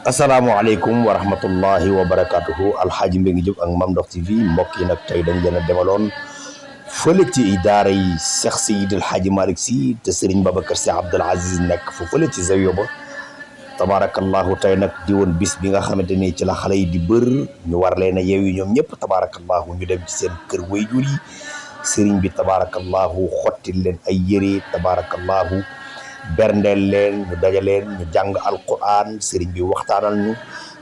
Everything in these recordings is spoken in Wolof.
asalaamaaleykum wa rahmatullahi wa barakaatuhu alxaaji Mbengue Diop ak Mame Ndokh TV mbokk yi nag tey dañ leen a demaloon fële ci daara yi Cheikh Seydi El Hadji Malick Sy te Serigne Babacar Sy Abdoul Aziz nekk fu fële ci zawiya ba tabaarakallahu tey nag di woon bis bi nga xamante ni ci la xale yi di bër ñu war leen a yeewi ñoom ñëpp tabaarakallahu ñu dem ci seen kër wayjur yi Serigne bi tabaarakallahu xottil leen ay yére tabaarakallahu berndeel leen ñu dajaleen ñu jàng alquran sëriñ bi waxtaanal ñu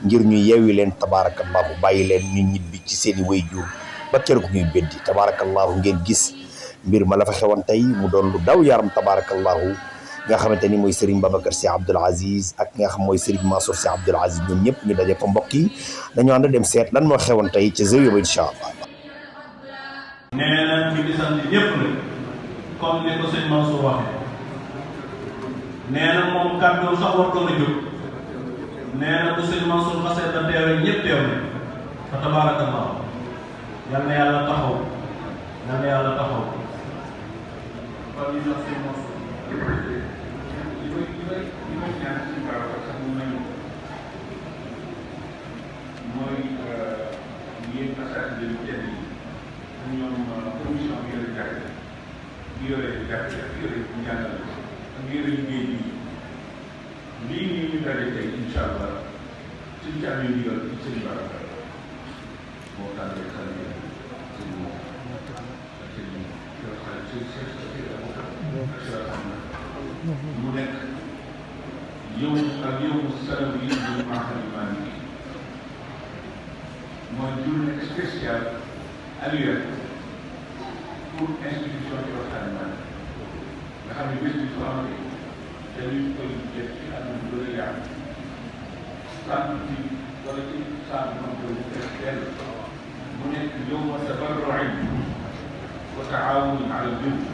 ngir ñu yeewi leen tabaarakallahu bàyyi leen ñu ñibbi ci seeni wayjur ba keroog ñuy beddi tabaarakallahu ngeen gis mbir ma la fa xewoon tey mu doon lu daw yaram tabaarakallahu nga xamante ni mooy sëriñ Babacar Sy Abdoul Aziz ak nga xam mooy sëriñ Mansour Sy Abdoul Aziz ñoom ñëpp ñu daje fa mbokk yi dañu ànd dem seet lan moo xewoon tey ci zawiya ba incha allah. nee na ñu ngi sant ñëpp nag comme ni ko sëñ Mansour waxee. nee na moom kàddu sax wartoon a jóg nee na bu sëñ Mansour xasee da teewee ñëpp teew na fa tabaarakallah yal na yàlla taxaw yal na yàlla taxaw kon ñu jox sëñ Mansour li may ñaan sëñ Babacar sax mu nañu mooy yéen passage de tedd yi ñoom commission bi yore jàkk bi yore jàkk bi yore njàngale ak yore liggéey bi lii nii ñu daje tey incha allah suñ ci amee ndigal ci sëñ Babacar moo tànnee xale yi sëñ moom ak sëñ mu nekk yow ak yow salaam yi ñu maaxal maa ngi mooy journée spéciale annuelle pour institution ci waxtaan maa nga xam ne bés bi su amee dañuy koy def ci àdduna bu gën a yaatu sant ci wala ci sant man ko def benn mu nekk yawma tabarru'in wa taawunin ala al-birri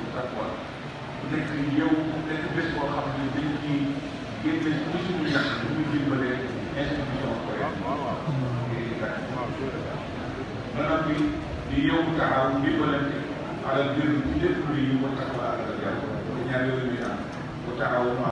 wa taqwa mu nekk yow mu nekk bés boo xam ne dañ ciy génne ci suñu ñax bu ñu dimbalee institution maanaam bi di yow taxaw dimbalante ala al-birri ci lépp lu yi wa taqwa ak yàlla ñaar yooyu ñuy am wa taawun